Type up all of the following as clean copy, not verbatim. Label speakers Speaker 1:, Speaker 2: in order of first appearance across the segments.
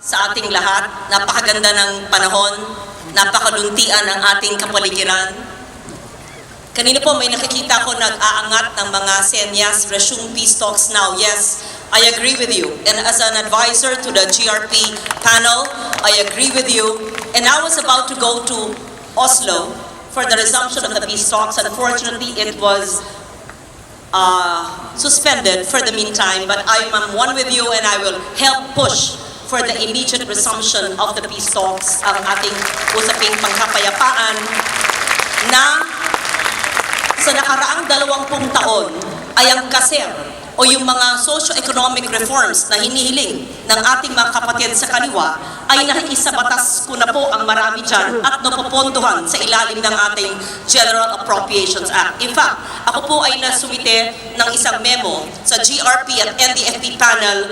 Speaker 1: sa ating lahat. Napakaganda ng panahon, napakaluntian ang ating kapaligiran. Kanina po may nakikita ko nag-aangat ng mga senyas, resume peace talks now. Yes, I agree with you. And as an advisor to the GRP panel, I agree with you. And I was about to go to Oslo for the resumption of the peace talks. Unfortunately, it was suspended for the meantime, but I am one with you and I will help push for the immediate resumption of the peace talks, ang ating usaping pangkapayapaan na sa nakaraang 20 taon ay ang kaser o yung mga socio-economic reforms na hinihiling ng ating mga kapatid sa kaliwa ay naisabatas ko na po ang marami dyan at napopondohan sa ilalim ng ating General Appropriations Act. In fact, ako po ay nasumite ng isang memo sa GRP at NDFP panel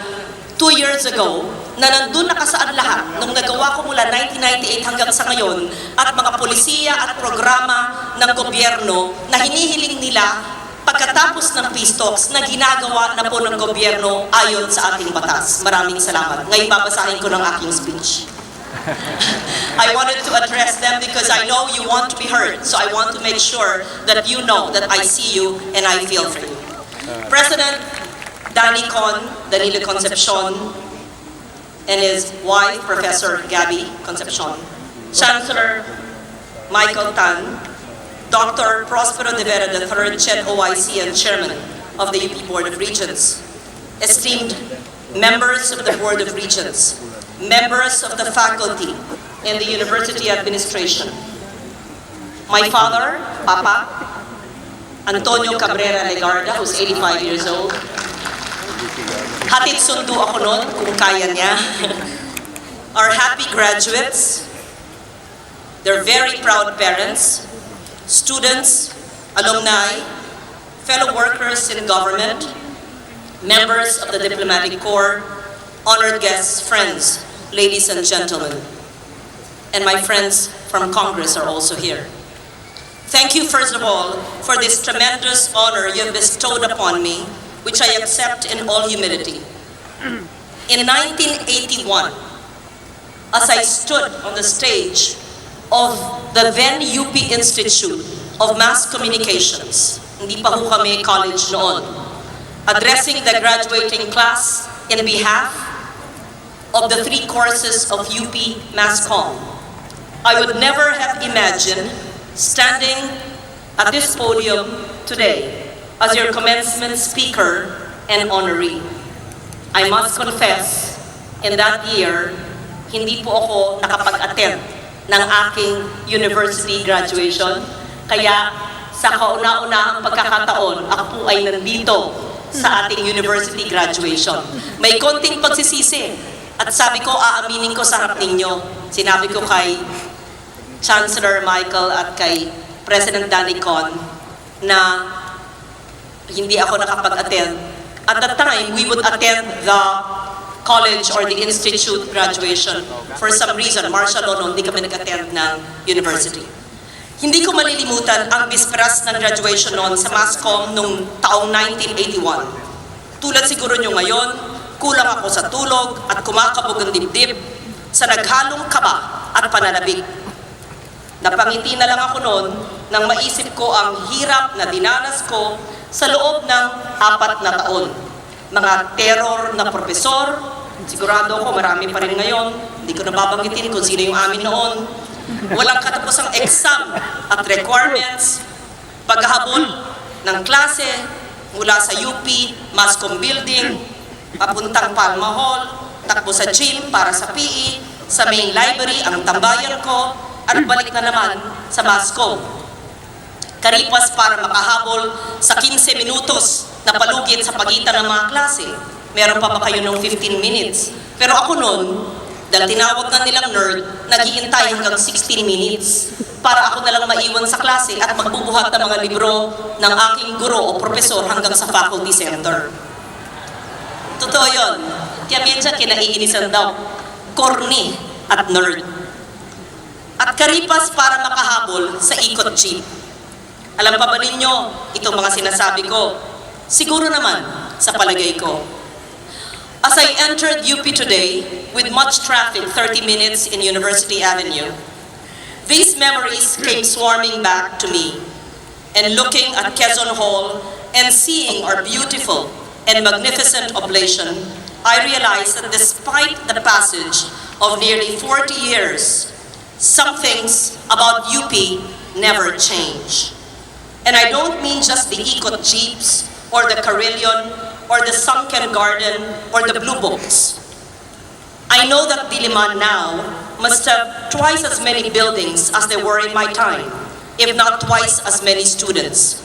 Speaker 1: 2 years ago na nandun nakasaad lahat nung nagawa ko mula 1998 hanggang sa ngayon at mga polisiya at programa ng gobyerno na hinihiling nila pagkatapos ng peace talks na ginagawa na po ng gobyerno ayon sa ating batas. Maraming salamat. Ngayon babasahin ko ng aking speech. I wanted to address them because I know you want to be heard. So I want to make sure that you know that I see you and I feel for you. President Danilo Concepcion and his wife, Professor Gabby Concepcion, Chancellor Michael Tan, Dr. Prospero de Vera III, Chair OIC and Chairman of the UP Board of Regents, esteemed members of the Board of Regents, members of the faculty in the University Administration, my father, Papa, Antonio Cabrera Legarda, who's 85 years old, hatid sundo ako nun kung kaya niya, our happy graduates, their very proud parents, students, alumni, fellow workers in government, members of the diplomatic corps, honored guests, friends, ladies and gentlemen, and my friends from Congress are also here. Thank you, first of all, for this tremendous honor you have bestowed upon me, which I accept in all humility. In 1981, as I stood on the stage of the then UP Institute of Mass Communications, hindi pa ho kami college noon, addressing the graduating class in behalf of the 3 courses of UP Mass Comm, I would never have imagined standing at this podium today as your commencement speaker and honoree. I must confess, in that year, hindi po ako nakapag-attend ng aking university graduation. Kaya sa kauna-unahang pagkakataon, ako po ay nandito sa ating university graduation. May konting pagsisisi at sabi ko, aaminin ko sa harap ninyo. Sinabi ko kay Chancellor Michael at kay President Danny Con na hindi ako nakapag-attend. At that time, we would attend the college or the institute graduation. For some reason, martial law, hindi kami nag-attend ng university. Hindi ko malilimutan ang bisperas ng graduation noon sa Masscom noong taong 1981. Tulad siguro nyo ngayon, kulang ako sa tulog at kumakabog ang dibdib sa naghalong kaba at pananabik. Napangiti na lang ako noon nang maisip ko ang hirap na dinanas ko sa loob ng 4 na taon. Mga terror na profesor, sigurado ako marami pa rin ngayon, hindi ko nababanggitin kung sino yung amin noon. Walang katapusang exam at requirements, paghahabol ng klase mula sa UP, Masscom Building, papuntang Palma Hall, takbo sa gym para sa PE, sa main library ang tambayan ko, at balik na naman sa Masscom. Karipas para makahabol sa 15 minutos na palugit sa pagitan ng mga klase. Meron pa ba kayo ng 15 minutes? Pero ako noon, dahil tinawag na nilang nerd, naghihintay hanggang 16 minutes para ako na lang maiwan sa klase at magbubuhat ng mga libro ng aking guro o profesor hanggang sa faculty center. Totoo yun. Kaya minsan kinaiinisan daw, corny at nerd. At karipas para makahabol sa ikot jeep. Alam pa ba ninyo itong mga sinasabi ko? Siguro naman, sa palagay ko. As I entered UP today, with much traffic, 30 minutes in University Avenue, these memories came swarming back to me. And looking at Quezon Hall and seeing our beautiful and magnificent oblation, I realized that despite the passage of nearly 40 years, some things about UP never change. And I don't mean just the Ikot Jeeps, or the Carillon, or the Sunken Garden, or the Blue Books. I know that Diliman now must have twice as many buildings as there were in my time, if not twice as many students.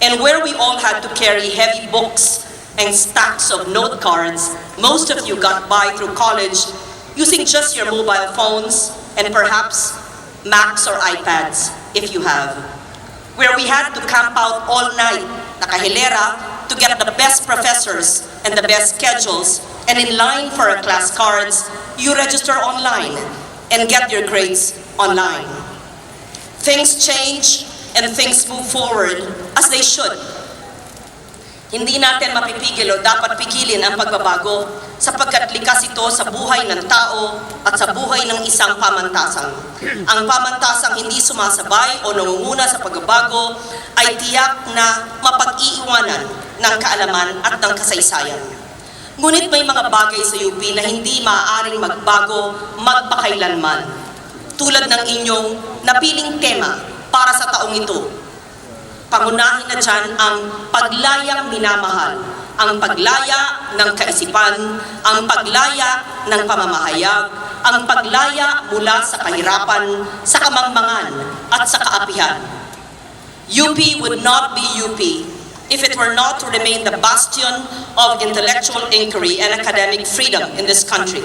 Speaker 1: And where we all had to carry heavy books and stacks of note cards, most of you got by through college using just your mobile phones and perhaps Macs or iPads, if you have. Where we had to camp out all night, nakahilera, to get the best professors and the best schedules, and in line for our class cards, you register online and get your grades online. Things change and things move forward as they should. Hindi natin mapipigil o dapat pigilin ang pagbabago sapagkat likas ito sa buhay ng tao at sa buhay ng isang pamantasang. Ang pamantasang hindi sumasabay o nangunguna sa pagbabago ay tiyak na mapag-iiwanan ng kaalaman at ng kasaysayan. Ngunit may mga bagay sa UP na hindi maaaring magbago magpakailanman. Tulad ng inyong napiling tema para sa taong ito. Pangunahin na dyan ang paglayang minamahal, ang paglaya ng kaisipan, ang paglaya ng pamamahayag, ang paglaya mula sa kahirapan, sa kamangmangan at sa kaapihan. UP would not be UP if it were not to remain the bastion of intellectual inquiry and academic freedom in this country.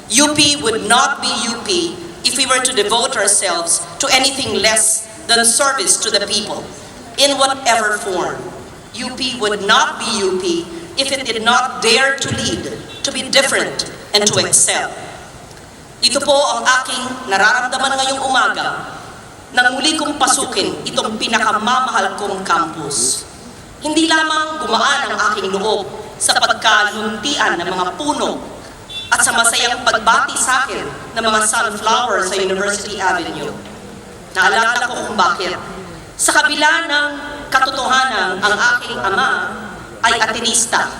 Speaker 1: UP would not be UP if we were to devote ourselves to anything less than service to the people, in whatever form. UP would not be UP if it did not dare to lead, to be different, and to excel. Ito po ang aking nararamdaman ngayong umaga nang muli kong pasukin itong pinakamamahal kong campus. Hindi lamang gumaan ang aking loob sa pagkaluntian ng mga puno at sa masayang pagbati sa akin ng mga sunflowers sa University Avenue. Naalala ko kung bakit. Sa kabila ng katotohanan, ang aking ama ay Atenista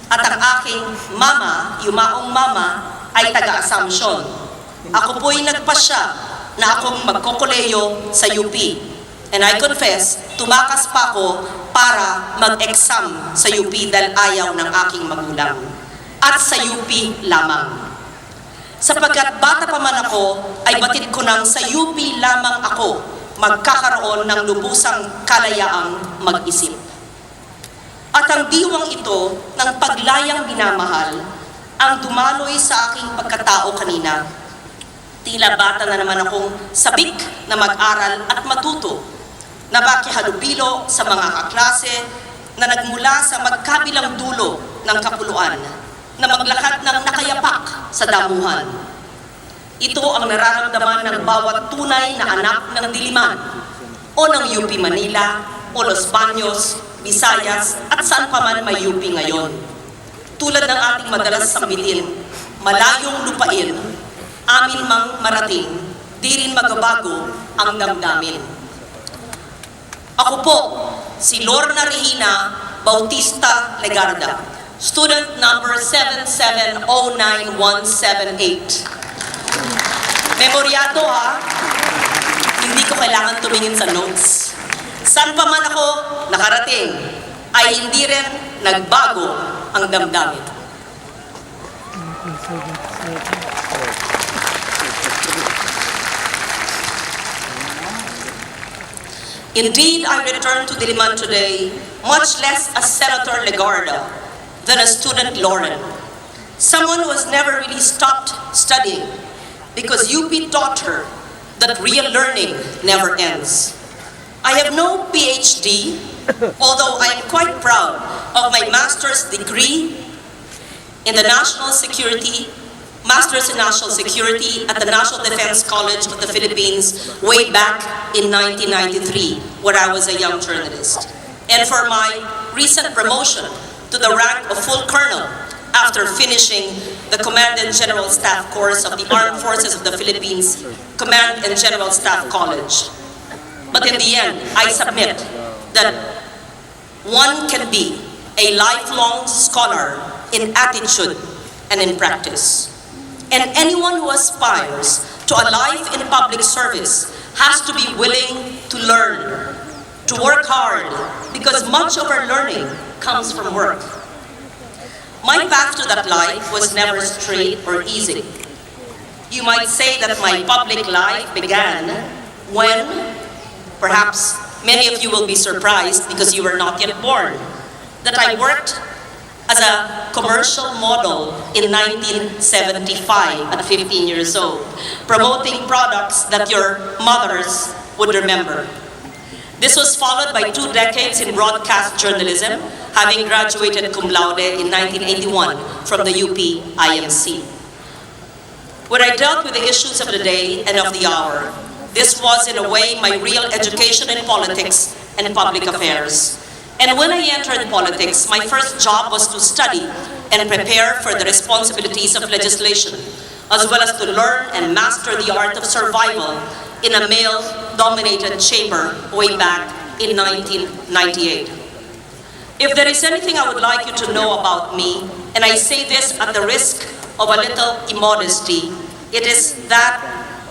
Speaker 1: at ang aking mama, yumaong mama, ay taga-Assumption. Ako po'y nagpasya na akong magkokoleyo sa UP. And I confess, tumakas pa ako para mag-exam sa UP dahil ayaw ng aking magulang. At sa UP lamang. Sapagkat bata pa man ako, ay batid ko nang sa UP lamang ako magkakaroon ng lubusang kalayaang mag-isip. At ang diwang ito ng paglayang minamahal ang dumaloy sa aking pagkatao kanina. Tila bata na naman akong sabik na mag-aral at matuto, na makihalubilo sa mga kaklase na nagmula sa magkabilang dulo ng kapuluan, na maglakad ng nakayapak sa damuhan. Ito ang nararamdaman ng bawat tunay na anak ng Diliman o ng UP Manila o Los Baños, Visayas at saan pa man may UP ngayon. Tulad ng ating madalas sambitin, malayong lupain, amin mang marating, di rin magbabago ang damdamin. Ako po, si Lorna Regina Bautista Legarda, student number 7709178. Memoryado ha, hindi ko kailangan tumingin sa notes. Saan pa man ako nakarating, ay hindi rin nagbago ang damdamin. Indeed, I return to Diliman today, much less as Senator Legarda than a student Lauren. Someone who has never really stopped studying because UP taught her that real learning never ends. I have no PhD, although I am quite proud of my master's degree in the Master's in National Security at the National Defense College of the Philippines way back in 1993, when I was a young journalist. And for my recent promotion to the rank of full colonel after finishing the Command and General Staff course of the Armed Forces of the Philippines Command and General Staff College. But in the end, I submit that one can be a lifelong scholar in attitude and in practice. And anyone who aspires to a life in public service has to be willing to learn, to work hard, because much of our learning comes from work. My path to that life was never straight or easy. You might say that my public life began when, perhaps many of you will be surprised because you were not yet born, that I worked as a commercial model in 1975 at 15 years old, promoting products that your mothers would remember. This was followed by 2 decades in broadcast journalism, having graduated cum laude in 1981 from the UP IMC. Where I dealt with the issues of the day and of the hour, this was in a way my real education in politics and public affairs. And when I entered politics, my first job was to study and prepare for the responsibilities of legislation, as well as to learn and master the art of survival in a male-dominated chamber way back in 1998. If there is anything I would like you to know about me, and I say this at the risk of a little immodesty, it is that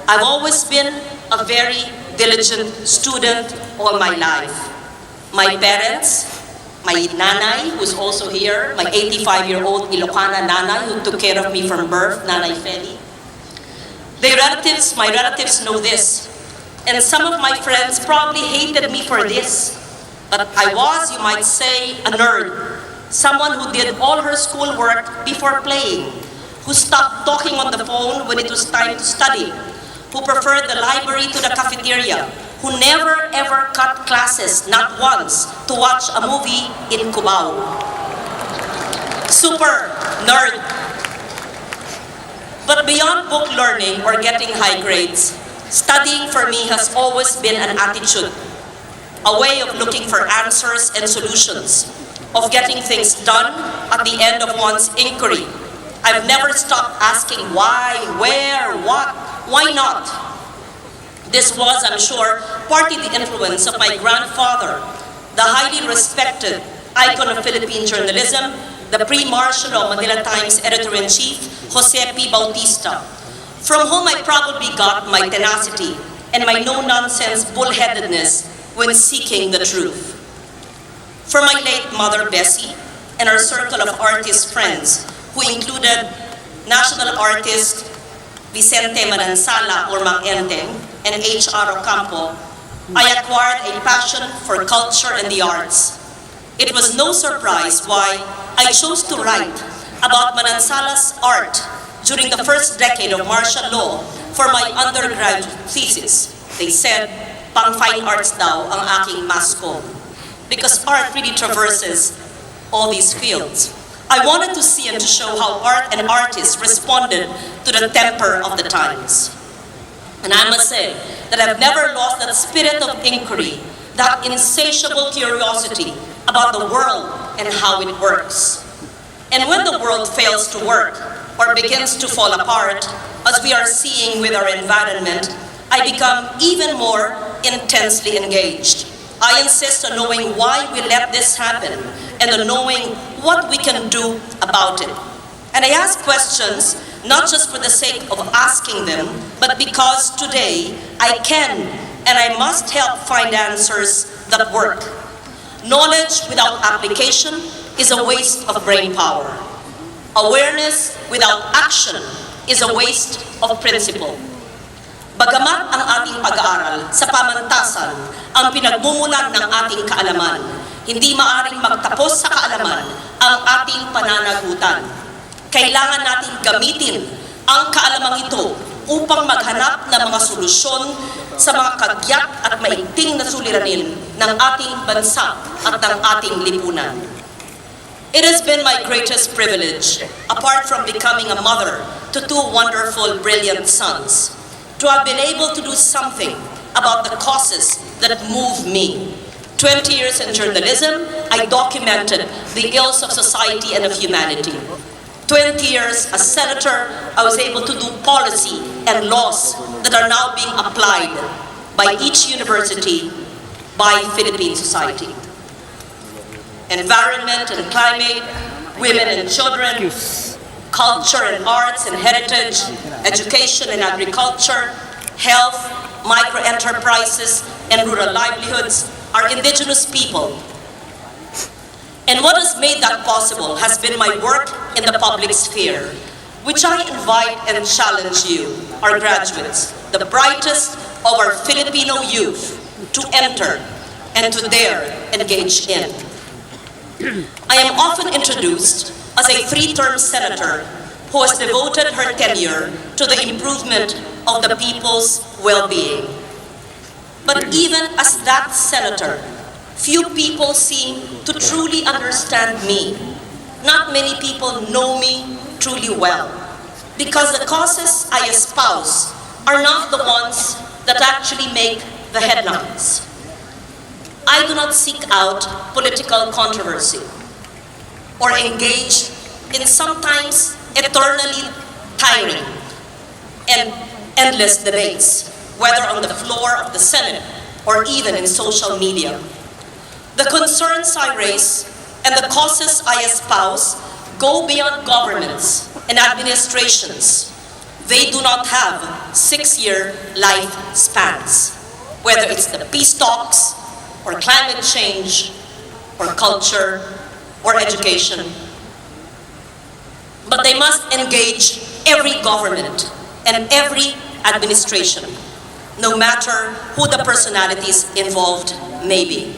Speaker 1: I've always been a very diligent student all my life. My parents, my nanay, who's also here, my 85-year-old Ilocana nanay who took care of me from birth, Nanay Feli. My relatives know this, and some of my friends probably hated me for this, but I was, you might say, a nerd, someone who did all her schoolwork before playing, who stopped talking on the phone when it was time to study, who preferred the library to the cafeteria, who never ever cut classes, not once, to watch a movie in Cubao. Super nerd. But beyond book learning or getting high grades, studying for me has always been an attitude, a way of looking for answers and solutions, of getting things done at the end of one's inquiry. I've never stopped asking why, where, what, why not? This was, I'm sure, partly the influence of my grandfather, the highly respected icon of Philippine journalism, the pre-martial law Manila Times editor-in-chief, Jose P. Bautista, from whom I probably got my tenacity and my no-nonsense bullheadedness when seeking the truth. From my late mother, Bessie, and our circle of artist friends, who included national artist Vicente Manansala or Mang Enteng and H.R. Ocampo, I acquired a passion for culture and the arts. It was no surprise why I chose to write about Manansala's art during the first decade of martial law for my undergraduate thesis. They said, pang fine arts daw ang aking masko, because art really traverses all these fields. I wanted to see and to show how art and artists responded to the temper of the times. And I must say that I've never lost that spirit of inquiry, that insatiable curiosity about the world and how it works. And when the world fails to work or begins to fall apart, as we are seeing with our environment, I become even more intensely engaged. I insist on knowing why we let this happen and on knowing what we can do about it. And I ask questions not just for the sake of asking them, but because today I can and I must help find answers that work. Knowledge without application is a waste of brain power. Awareness without action is a waste of principle. Bagamat ang ating pag-aaral sa pamantasan ang pinagmumulan ng ating kaalaman, hindi maaring magtapos sa kaalaman ang ating pananagutan. Kailangan natin gamitin ang kaalamang ito upang maghanap ng mga solusyon sa mga kagyat at maigting na suliranin ng ating bansa at ng ating lipunan. It has been my greatest privilege, apart from becoming a mother to 2 wonderful, brilliant sons, to have been able to do something about the causes that move me. 20 years in journalism, I documented the ills of society and of humanity. 20 years as senator, I was able to do policy and laws that are now being applied by each university, by Philippine society. Environment and climate, women and children, culture and arts and heritage, education and agriculture, health, micro-enterprises, and rural livelihoods, our indigenous people. And what has made that possible has been my work in the public sphere, which I invite and challenge you, our graduates, the brightest of our Filipino youth, to enter and to dare engage in. I am often introduced as a 3-term senator who has devoted her tenure to the improvement of the people's well-being. But even as that senator, few people seem to truly understand me. Not many people know me truly well, because the causes I espouse are not the ones that actually make the headlines. I do not seek out political controversy or engage in sometimes eternally tiring and endless debates, whether on the floor of the Senate or even in social media. The concerns I raise and the causes I espouse go beyond governments and administrations. They do not have 6-year lifespans, whether it's the peace talks, or climate change, or culture, or education. But they must engage every government and every administration, no matter who the personalities involved may be.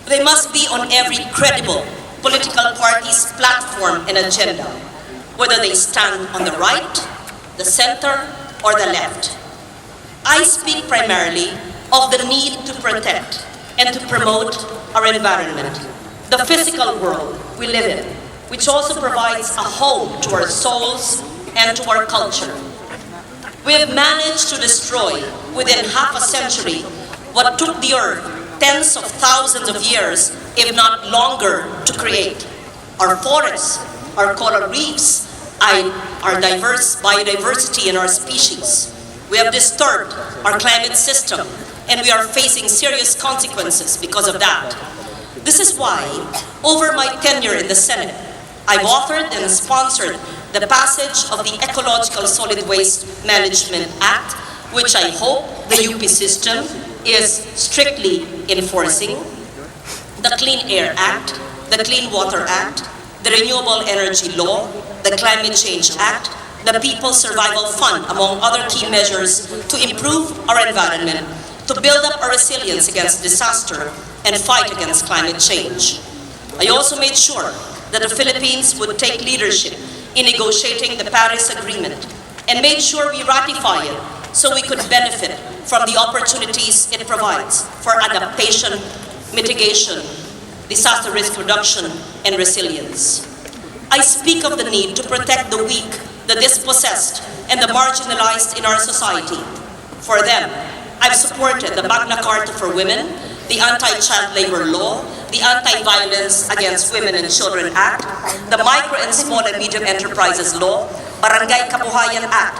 Speaker 1: They must be on every credible political party's platform and agenda, whether they stand on the right, the center, or the left. I speak primarily of the need to protect and to promote our environment, the physical world we live in, which also provides a home to our souls and to our culture. We have managed to destroy, within half a century, what took the earth tens of thousands of years, if not longer, to create. Our forests, our coral reefs, our diverse biodiversity in our species. We have disturbed our climate system, and we are facing serious consequences because of that. This is why, over my tenure in the Senate, I've authored and sponsored the passage of the Ecological Solid Waste Management Act, which I hope the UP system is strictly enforcing, the Clean Air Act, the Clean Water Act, the Renewable Energy Law, the Climate Change Act, the People's Survival Fund, among other key measures to improve our environment, to build up our resilience against disaster and fight against climate change. I also made sure that the Philippines would take leadership in negotiating the Paris Agreement and made sure we ratify it so we could benefit from the opportunities it provides for adaptation, mitigation, disaster risk reduction, and resilience. I speak of the need to protect the weak, the dispossessed, and the marginalized in our society. For them, I've supported the Magna Carta for Women, the Anti-Child Labor Law, the Anti-Violence Against Women and Children Act, the Micro and Small and Medium Enterprises Law, Barangay Kabuhayan Act,